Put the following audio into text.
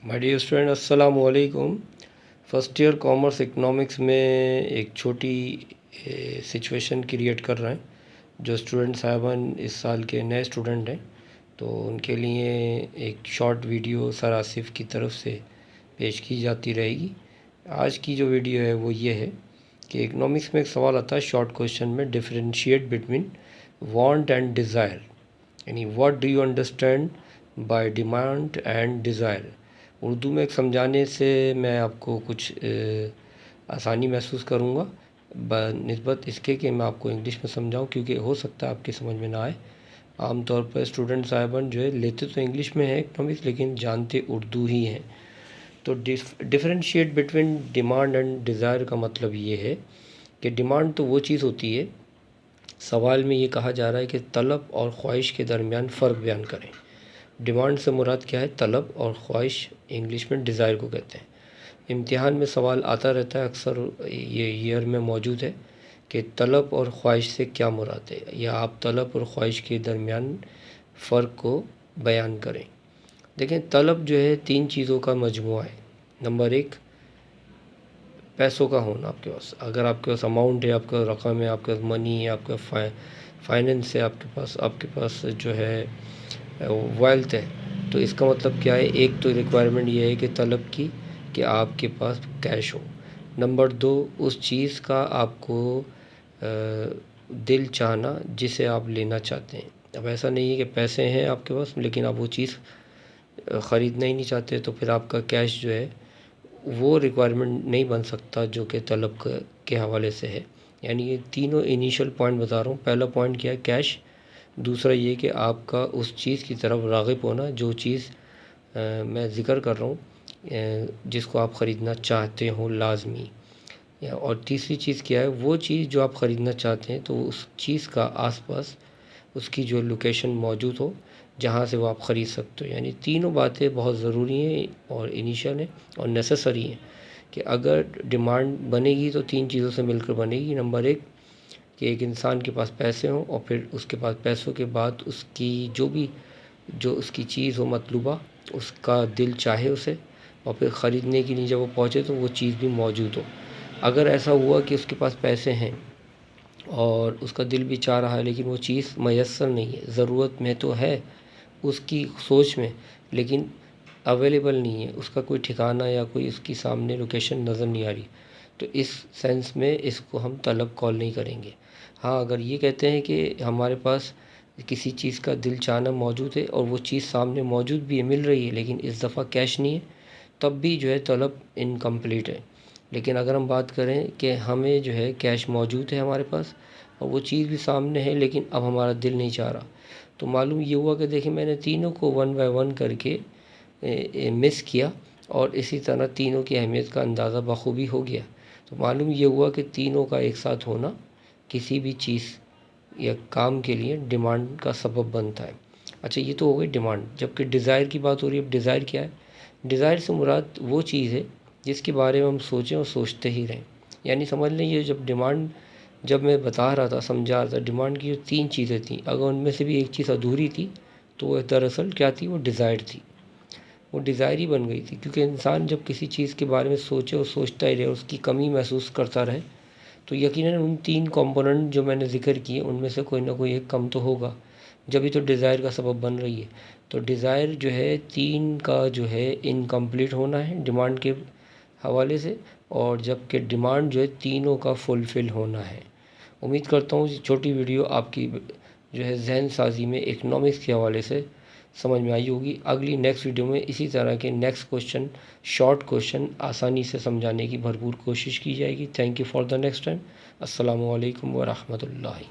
My dear student, अस्सलाम वालेकुम। First year commerce economics में एक छोटी सिचुएशन क्रिएट कर रहे हैं। जो स्टूडेंट साहबान इस साल के नए स्टूडेंट हैं तो उनके लिए एक शॉर्ट वीडियो सर आसिफ की तरफ से पेश की जाती रहेगी। आज की जो वीडियो है वो ये है कि इकनॉमिक्स में एक सवाल आता है शॉर्ट क्वेश्चन में, differentiate between want and desire, यानी what do you understand by demand and desire. Urdu में एक समझाने से मैं आपको कुछ आसानी महसूस करूँगा बनिस्बत इसके कि मैं आपको इंग्लिश में समझाऊँ, क्योंकि हो सकता है आपकी समझ में ना आए। आम तौर पर स्टूडेंट साहिबान जो है लेते तो इंग्लिश में है इकनॉमिक्स, लेकिन जानते उर्दू ही हैं। तो differentiate between demand and desire का मतलब ये है कि डिमांड तो वो चीज़ होती है, सवाल में ये कहा जा रहा है कि तलब और ख्वाहिश के दरमियान फ़र्क बयान करें। डिमांड से मुराद क्या है? तलब, और ख्वाहिश इंग्लिश में डिज़ायर को कहते हैं। इम्तिहान में सवाल आता रहता है, अक्सर ये ईयर में मौजूद है कि तलब और ख्वाहिश से क्या मुराद है, या आप तलब और ख्वाहिश के दरमियान फ़र्क को बयान करें। देखें, तलब जो है तीन चीज़ों का मजमुआ है। नंबर एक, पैसों का होना आपके पास। अगर आपके पास अमाउंट है, आपका रकम है, आपके पास मनी है, आपका फाइनेंस है, आपके पास जो है वेल्थ है, तो इसका मतलब क्या है? एक तो रिक्वायरमेंट ये है कि तलब की कि आपके पास कैश हो। नंबर दो, उस चीज़ का आपको दिल चाहना जिसे आप लेना चाहते हैं। अब ऐसा नहीं है कि पैसे हैं आपके पास लेकिन आप वो चीज़ ख़रीदना ही नहीं चाहते, तो फिर आपका कैश जो है वो रिक्वायरमेंट नहीं बन सकता जो कि तलब के हवाले से है। यानी ये तीनों इनिशियल पॉइंट बता रहा हूँ। पहला पॉइंट क्या है? कैश। दूसरा ये कि आपका उस चीज़ की तरफ राग़िब होना, जो चीज़ मैं ज़िक्र कर रहा हूँ जिसको आप ख़रीदना चाहते हो लाजमी। और तीसरी चीज़ क्या है? वो चीज़ जो आप ख़रीदना चाहते हैं तो उस चीज़ का आसपास उसकी जो लोकेशन मौजूद हो जहाँ से वो आप ख़रीद सकते हो। यानी तीनों बातें बहुत ज़रूरी हैं और इनिशियल हैं और नेसेसरी हैं कि अगर डिमांड बनेगी तो तीन चीज़ों से मिलकर बनेगी। नंबर एक, कि एक इंसान के पास पैसे हों, और फिर उसके पास पैसों के बाद उसकी जो उसकी चीज़ हो मतलूबा, उसका दिल चाहे उसे, और फिर ख़रीदने के लिए जब वो पहुँचे तो वो चीज़ भी मौजूद हो। अगर ऐसा हुआ कि उसके पास पैसे हैं और उसका दिल भी चाह रहा है लेकिन वो चीज़ मैसर नहीं है, ज़रूरत में तो है उसकी सोच में, लेकिन अवेलेबल नहीं है, उसका कोई ठिकाना या कोई उसकी सामने लोकेशन नज़र नहीं आ रही, तो इस सेंस में इसको हम तलब कॉल नहीं करेंगे। हाँ, अगर ये कहते हैं कि हमारे पास किसी चीज़ का दिल चाहना मौजूद है और वो चीज़ सामने मौजूद भी है, मिल रही है, लेकिन इस दफ़ा कैश नहीं है, तब भी जो है तलब इनकम्प्लीट है। लेकिन अगर हम बात करें कि हमें जो है कैश मौजूद है हमारे पास और वो चीज़ भी सामने है, लेकिन अब हमारा दिल नहीं चाह रहा, तो मालूम ये हुआ कि देखिए मैंने तीनों को वन बाय वन करके मिस किया और इसी तरह तीनों की अहमियत का अंदाज़ा बखूबी हो गया। तो मालूम ये हुआ कि तीनों का एक साथ होना किसी भी चीज़ या काम के लिए डिमांड का सबब बनता है। अच्छा, ये तो हो गई डिमांड। जबकि डिज़ायर की बात हो रही है। अब डिज़ायर क्या है? डिज़ायर से मुराद वो चीज़ है जिसके बारे में हम सोचें और सोचते ही रहें। यानी समझ लें, ये जब मैं बता रहा था, समझा रहा था, डिमांड की जो तीन चीज़ें थीं, अगर उनमें से भी एक चीज़ अधूरी थी तो वो दरअसल क्या थी? वो डिज़ायर थी। वो डिज़ायर ही बन गई थी, क्योंकि इंसान जब किसी चीज़ के बारे में सोचे और सोचता ही रहे, उसकी कमी महसूस करता रहे, तो यकीनन उन तीन कंपोनेंट जो मैंने ज़िक्र किए उनमें से कोई ना कोई एक कम तो होगा, जभी तो डिज़ायर का सबब बन रही है। तो डिज़ायर जो है तीन का जो है इनकम्प्लीट होना है डिमांड के हवाले से, और जबकि डिमांड जो है तीनों का फुलफ़िल होना है। उम्मीद करता हूँ छोटी वीडियो आपकी जो है जहन साजी में इकनॉमिक्स के हवाले से समझ में आई होगी। अगली नेक्स्ट वीडियो में इसी तरह के नेक्स्ट क्वेश्चन, शॉर्ट क्वेश्चन आसानी से समझाने की भरपूर कोशिश की जाएगी। Thank you for the next time. अस्सलामु अलैकुम व रहमतुल्लाहि।